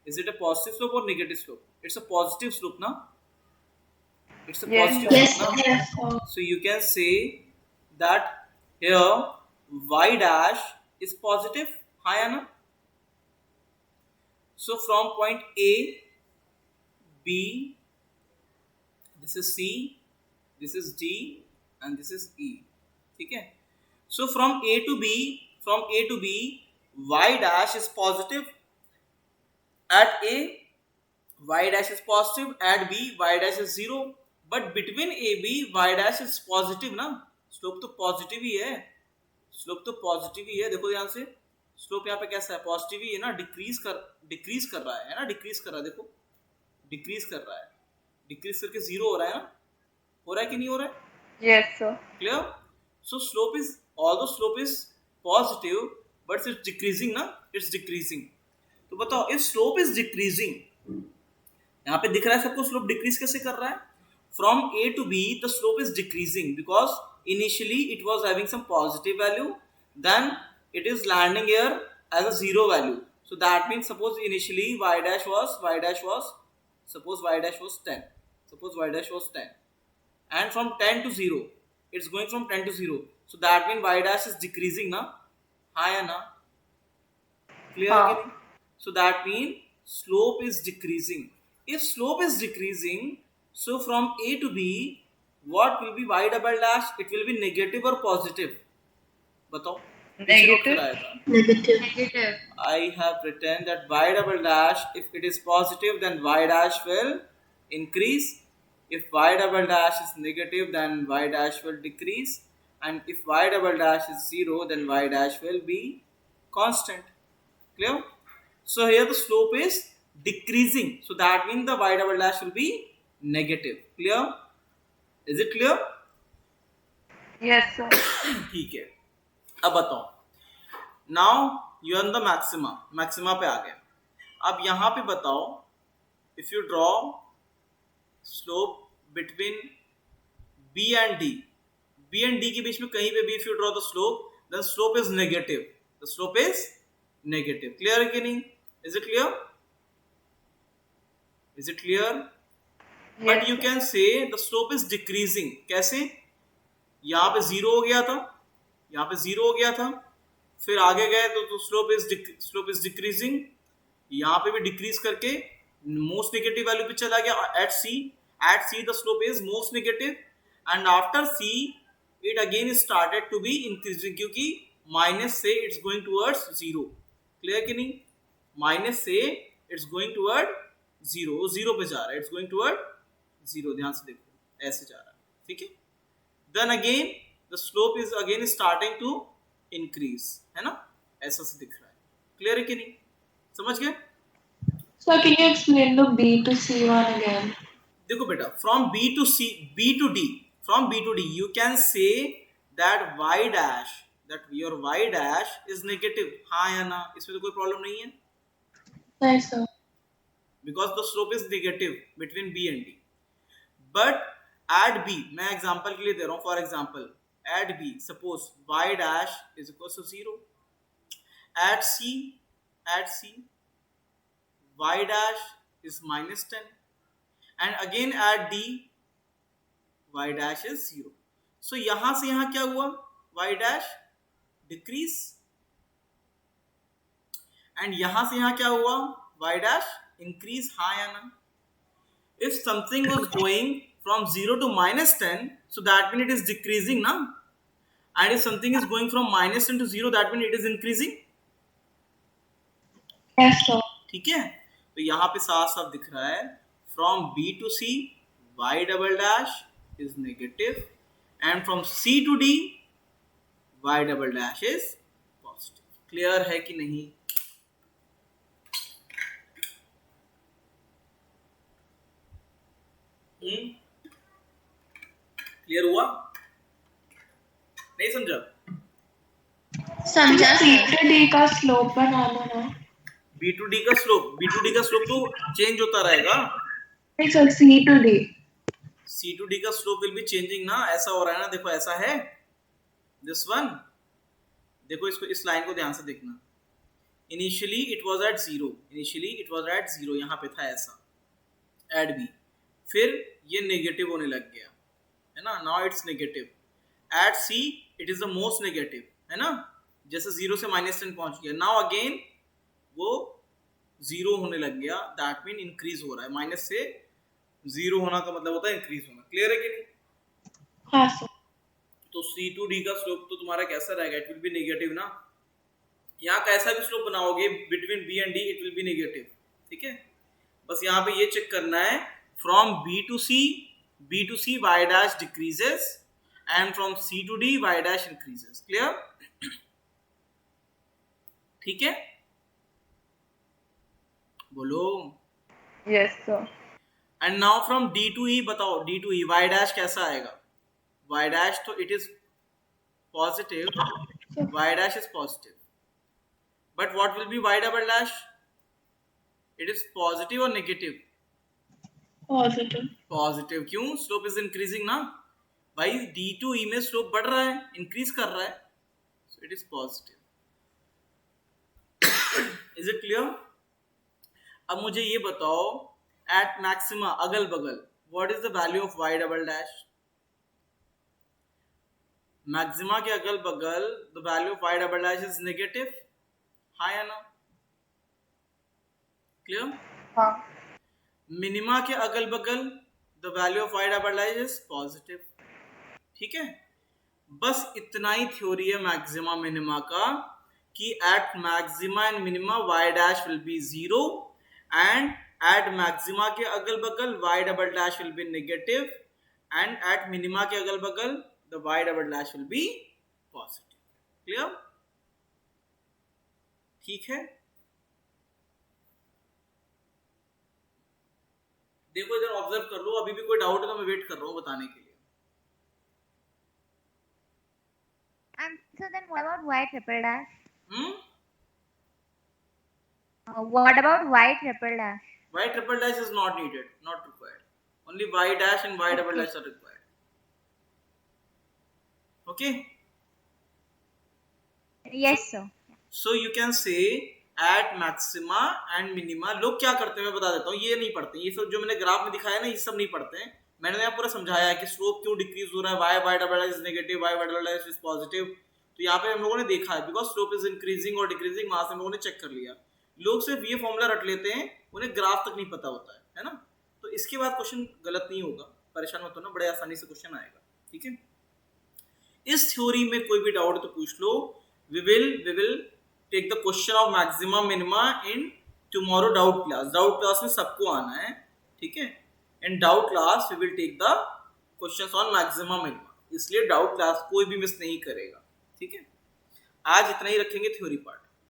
Is it a positive slope और negative slope? It's a positive slope ना, it's a Yes, positive Yes, slope ना। yes. So you can say that here y dash is positive, हाँ या ना? So from point A, B this is C, this is D, and this is E. ठीक है. So from A to B, y dash is positive at A, y dash is positive at B, y dash is 0. But between A B, y dash is positive ना. Slope तो positive ही है, slope तो positive ही है. देखो ध्यान से, slope यहाँ पे कैसा है, पॉजिटिव ही है ना. डिक्रीज कर रहा है ना, डिक्रीज कर रहा है. देखो डिक्रीज कर रहा है, डिक्रीज करके 0 हो रहा है ना. हो रहा है कि नहीं हो रहा है? Yes, sir. Clear? So slope is, although slope is positive, but it's decreasing ना, it's decreasing. तो बताओ if slope is decreasing, यहाँ पे दिख रहा है सबको स्लोप डिक्रीज कैसे कर रहा है. From A to B the slope is decreasing because initially it was having some positive value, then it is landing here as a 0 value. So that means suppose initially y dash was suppose y dash was 10, suppose y dash was 10, and from 10 to 0 it's going from 10 to 0, so that means y dash is decreasing na. हाँ या ना? Clear हाँ. कि नहीं? So that means slope is decreasing. If slope is decreasing, so from A to B what will be y double dash? It will be negative or positive? बताओ. Negative. Negative. Negative. I have written that y double dash, if it is positive then y dash will increase, if y double dash is negative then y dash will decrease, and if y double dash is 0 then y dash will be constant. Clear? So here the slope is decreasing, so that means the y double dash will be negative. Clear? Is it clear? Yes, sir. ठीक है. अब बताओ, now you are the maxima पे आ गए. अब यहाँ पे बताओ, if you draw slope between B and D, B and D के बीच में कहीं पे भी if you draw the slope, then slope is negative, the slope is negative. Clear है कि नहीं? Is it clear? Is it clear? But you can say the slope is decreasing. कैसे? यहाँ पे 0 हो गया था, यहाँ पे 0 हो गया था, फिर आगे गए तो स्लोप इज डिक्रीजिंग. यहाँ पे भी डिक्रीज करके मोस्ट नेगेटिव वैल्यू पे चला गया. At C the slope is most negative, and after C it again started to be increasing, क्योंकि माइनस से इट्स गोइंग टूवर्ड्स 0. क्लियर कि नहीं? माइनस से इट्स गोइंग टूवर्ड 0 पे जा रहा है, इट्स गोइंग टूवर्ड 0. ध्यान से देखो, ऐसे जा रहा है. ठीक है. Then again the slope is again starting to increase, है ना? ऐसा से दिख रहा है. क्लियर है कि नहीं? समझ गए? So can you explain the B to C one again? देखो बेटा, from B to D, you can say that your y dash is negative. हाँ या ना? इसमें तो कोई प्रॉब्लम नहीं है. Yes, sir. Because the slope is negative between B and D. But at B, मैं एग्जांपल के लिए दे रहा हूँ. For example at B, suppose y dash is equal to 0. At C, y dash is minus 10, and again at D, y dash is 0. So यहाँ से यहाँ क्या हुआ? Y dash decrease, and यहाँ से यहाँ क्या हुआ? Y dash increase. हाँ या ना? If something was going from 0 to minus 10, so that means it is decreasing now. And if something is going from minus 10 to 0, that means it is increasing. Yes, sir. ठीक है. तो यहाँ पे साफ साफ दिख रहा है, from B to C y double dash is negative, and from C to D y double dash is positive. Clear है कि नहीं? क्लियर हुआ? नहीं समझा? समझा C to D का slope बना लो ना. B to D का स्लोप तो चेंज होता रहेगा. नहीं sir, C to D. C to D का स्लोप विल बी चेंजिंग ना. ऐसा हो रहा है ना, देखो ऐसा है. दिस वन देखो, इसको इस लाइन को ध्यान से देखना. इनिशियली इट वाज एट 0, यहाँ पे था ऐसा एट B, फिर ये नेगेटिव होने लग गया, है ना? Now it's negative. At C it is the most negative, है ना? जैसे 0 से -10 पहुंच गया. नाउ अगेन वो 0 होने लग गया, दैट मीन इंक्रीज हो रहा है. माइनस से जीरो होना का मतलब होता है इंक्रीज होना। क्लियर है कि नहीं? हाँ सर। तो C2D का स्लोप तो तुम्हारा कैसा रहेगा? इट विल बी नेगेटिव ना। यहाँ कैसा भी स्लोप बनाओगे between B and D it will be negative. ठीक है, बस यहाँ पे ये चेक करना है from B to C y dash decreases and from C to D y dash increases। Clear? ठीक है, बोलो। Yes sir. And now from D to E बताओ, D to E y dash कैसा आएगा? Y dash तो it is positive, y dash is positive, but what will be y double dash? It is positive or negative? Positive. Positive. क्यों? Slope is increasing ना भाई, D to E में slope बढ़ रहा है, इंक्रीज कर रहा है, so it is positive. Is it clear? अब मुझे ये बताओ एट मैक्सिमा अगल बगल what is the value of y double dash? Maxima के अगल बगल the value of y double dash is negative, हाँ या ना? क्लियर? हाँ। मिनिमा के अगल बगल the value of y double dash is positive. ठीक है, बस इतना ही थ्योरी है मैक्सिमा मिनिमा का कि at maxima and minima y dash will be zero and at maxima के अगल बगल y double dash will be negative and at minima के अगल बगल the y double dash will be positive. Clear? ठीक है, देखो इधर ऑब्जर्व कर लो, अभी भी कोई डाउट है तो मैं वेट कर रहा हूँ बताने के लिए। And so then what about y triple dash? Hmm, What about y triple dash? y triple dash is not needed, not required. Only y dash and y double dash are required. Okay, Yes sir. so you can say at maxima and minima लोग क्या करते हैं मैं बता देता हूँ, ये नहीं पढ़ते, ये सब जो मैंने ग्राफ में दिखाया ना ये सब नहीं पढ़ते हैं। मैंने यहाँ पूरा समझाया है कि स्लोप क्यों डिक्रीज हो रहा है, y double dash is negative, y double dash is positive. तो यहाँ पे हम लोगों ने देखा है बिकॉज स्लोप इज इंक्रीजिंग और डिक्रीजिंग, वहां से हम लोगों ने चेक कर लिया। लोग सिर्फ ये फॉर्मूला रट लेते हैं, उन्हें ग्राफ तक नहीं पता होता है ना? तो इसके बाद क्वेश्चन गलत नहीं होगा, परेशान मत होना, बड़े आसानी से क्वेश्चन आएगा। ठीक है, इस थ्योरी में कोई भी डाउट तो पूछ लो। We will take the question of maxima minima in tomorrow doubt class. Doubt class में सबको आना है, ठीक है? In doubt class we will take the questions on maxima minima, इसलिए डाउट क्लास कोई भी मिस नहीं करेगा। ठीक है, आज इतना ही रखेंगे थ्योरी पार्ट।